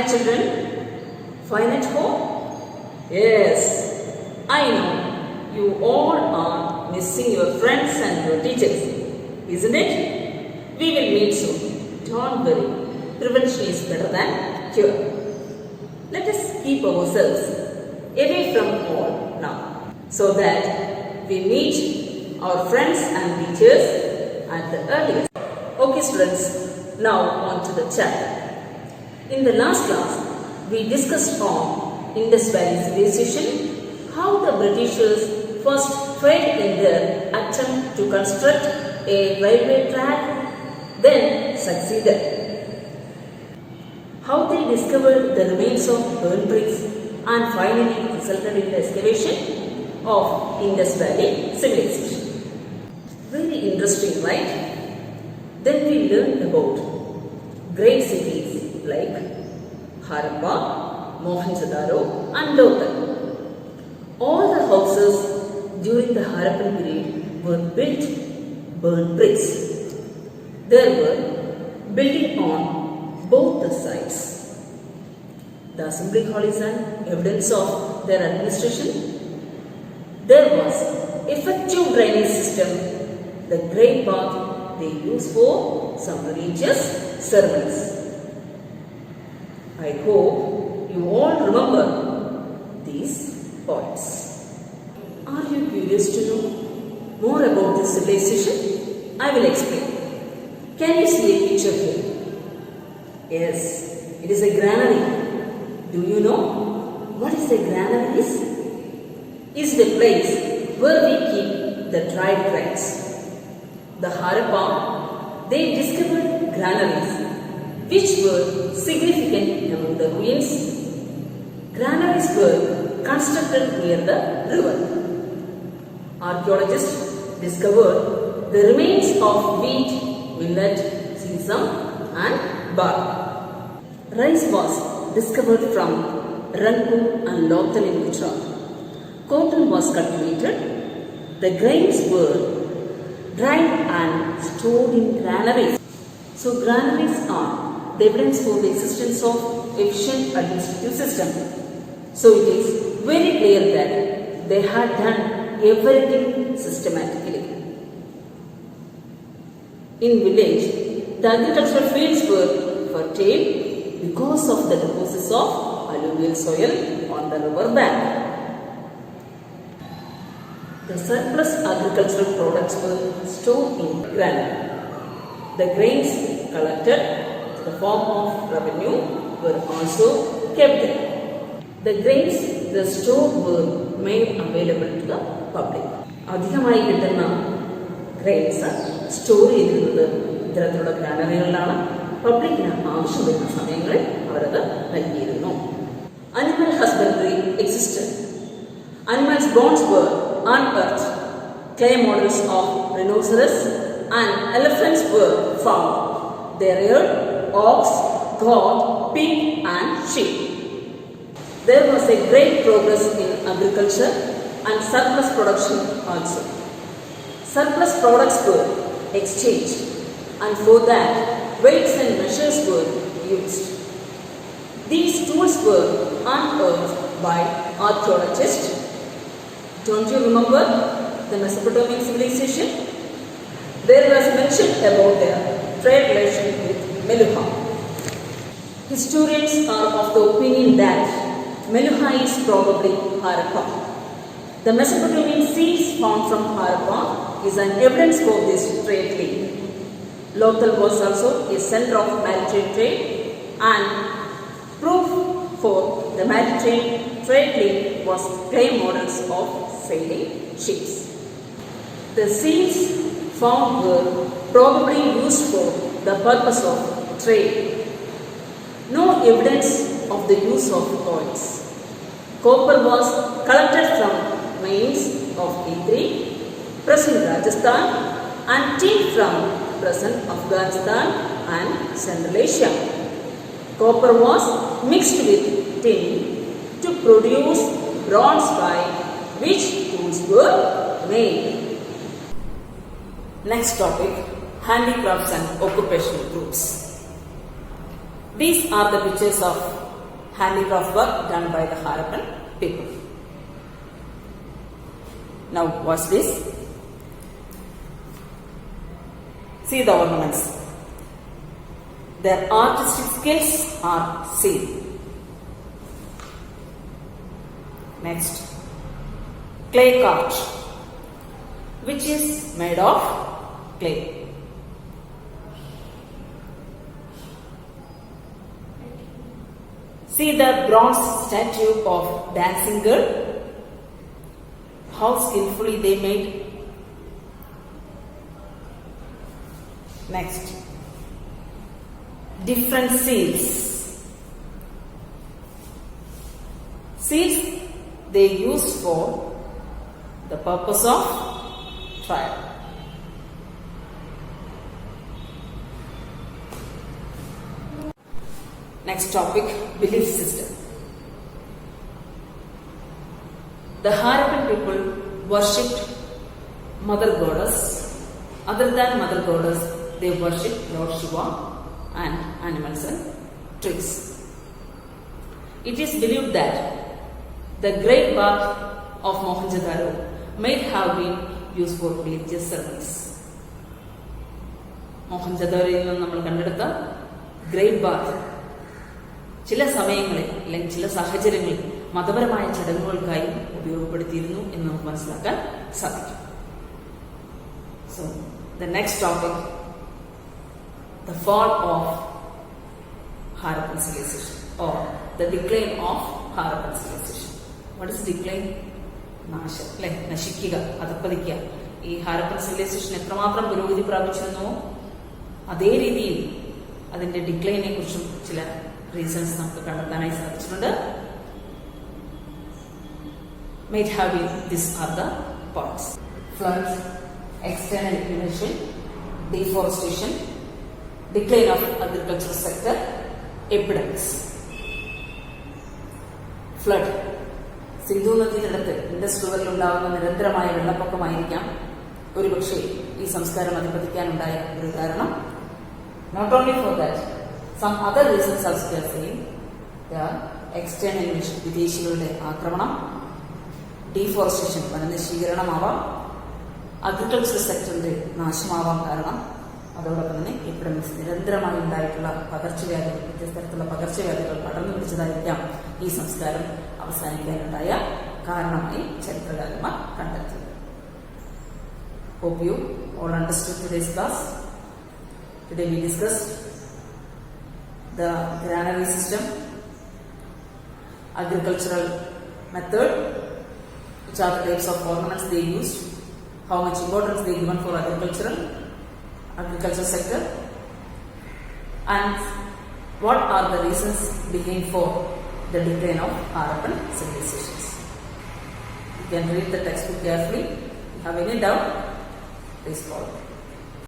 Hi children, fine at home? Yes, I know you all are missing your friends and your teachers, isn't it? We will meet soon. Don't worry, prevention is better than cure. Let us keep ourselves away from all now, so that we meet our friends and teachers at the earliest. Okay students, now on to the chapter. In the last class, we discussed on Indus Valley civilization, how the Britishers first failed in their attempt to construct a railway track, then succeeded. How they discovered the remains of burnt bricks and finally resulted in the excavation of Indus Valley civilization. Very interesting, right? Then we learned about great cities like Harappa, Mohenjo-daro and Lothal. All the houses during the Harappan period were built burnt bricks. There were building on both the sides. The assembly hall is an evidence of their administration. There was effective drainage system, the great bath they used for some religious ceremonies. I hope you all remember these points. Are you curious to know more about this civilization? I will explain. Can you see a picture here? Yes, it is a granary. Do you know what is a granary is? Is the place where we keep the dried grains. The Harappa, they discovered granaries which were significant among the ruins. Granaries were constructed near the river. Archaeologists discovered the remains of wheat, millet, sesame and barley. Rice was discovered from Rangpur and Lothal in Gujarat. Cotton was cultivated. The grains were dried and stored in granaries. So granaries are the evidence for the existence of efficient administrative system. So it is very clear that they had done everything systematically. In village, the agricultural fields were fertile because of the deposits of alluvial soil on the river bank. The surplus agricultural products were stored in granary. The grains collected in the form of revenue were also kept there. The grains the stored were made available to the public. അധികമായി കിട്ടുന്ന grains store ചെയ്തിരുന്നത് ഇത്തരത്തിലുള്ള ഗ്രാനറികളിലാണ്. പബ്ലിക്കിന് ആവശ്യം വരുന്ന സമയങ്ങളിൽ അവരത് നൽകിയിരുന്നു. Animal husbandry existed. Animals' bones were unearthed. Clay models of rhinoceros and elephants were found. They reared ox, goat, pig and sheep. There was a great progress in agriculture and surplus production also. Surplus products were exchanged and for that weights and measures were used. These tools were unearthed by archaeologists. Don't you remember the Mesopotamian civilization? There was mention about their trade relation with Meluhha. Historians are of the opinion that Meluhha is probably Harappa. The Mesopotamian seals found from Harappa is an evidence for this trade link. Lothal was also a center of maritime trade and proof for the maritime trade link was clay models of sailing ships. The seals found were probably used for the purpose of trade. No evidence of the use of coins. Copper was collected from mines of Idri, present Rajasthan, and tin from present Afghanistan and Central Asia. Copper was mixed with tin to produce bronze by which tools were made. Next topic, handicrafts and occupational groups. These are the pictures of handicraft work done by the Harappan people. Now watch this. See the ornaments. Their artistic skills are seen. Next, clay cart, which is made of clay. See the bronze statue of dancing girl. How skillfully they made. Next, different seals. Seals they use for the purpose of trial. Next topic, belief system. The Harappan people worshipped Mother Goddess. Other than Mother Goddess, they worshipped Lord Shiva and animals and trees. It is believed that the great bath of Mohenjo-daro may have been used for religious ceremonies. മോഹൻജദാരോയിൽ നിന്ന് നമ്മൾ കണ്ടെടുത്ത great bath ചില സമയങ്ങളിൽ അല്ലെങ്കിൽ ചില സാഹചര്യങ്ങളിൽ മതപരമായ ചടങ്ങുകൾക്കായി ഉപയോഗപ്പെടുത്തിയിരുന്നു എന്ന് നമുക്ക് മനസ്സിലാക്കാൻ സാധിക്കും. So the next topic, the fall of Harappan civilization or the decline of Harappan civilization. What is decline? നാശം, അല്ലെ, നശിക്കുക, അധപ്പതിക്കുക. ഈ ഹാരപ്പൻ സിവിലൈസേഷൻ എത്രമാത്രം പുരോഗതി പ്രാപിച്ചിരുന്നോ അതേ രീതിയിൽ അതിന്റെ ഡിക്ലൈനെ കുറിച്ചും ചില റീസൺസ് നമുക്ക് കണ്ടെത്താനായി സാധിച്ചിട്ടുണ്ട്. Might have been, these are the points: floods, external invasion, deforestation, decline of agricultural sector, epidemics. Flood, Sindhu നദീതടത്ത് ഇൻഡസ് റിവറിൽ ഉണ്ടാകുന്ന നിരന്തരമായ വെള്ളപ്പൊക്കമായിരിക്കാം ഒരുപക്ഷെ ഈ സംസ്കാരം അധിപതിക്കാനുണ്ടായ ഒരു കാരണം. Not only for that, some other reasons also they are saying. They are external invasion, വിദേശികളുടെ ആക്രമണം, ഡീഫോറസ്റ്റേഷൻ, വനനശീകരണമാവാം, അഗ്രികൾച്ചർ സെക്ടറിന്റെ നാശമാവാം കാരണം. അതോടൊപ്പം തന്നെ എപ്പിഡമിക്സ്, നിരന്തരമായി ഉണ്ടായിട്ടുള്ള പകർച്ചവ്യാധികൾ, വ്യത്യസ്ത തരത്തിലുള്ള പകർച്ചവ്യാധികൾ പടർന്നു പിടിച്ചതായിരിക്കാം ഈ സംസ്കാരം അവസാനിക്കാനുണ്ടായ കാരണമായി ചരിത്രകാരന്മാർ കണ്ടെത്തി. Hope you all understood today's class. Today we discussed the granary system, agricultural method, which are the types of ornaments they used, how much importance they given for agriculture sector, and what are the reasons behind for the decline of Harappan civilizations. You can read the textbook carefully. If you have any doubt, please follow.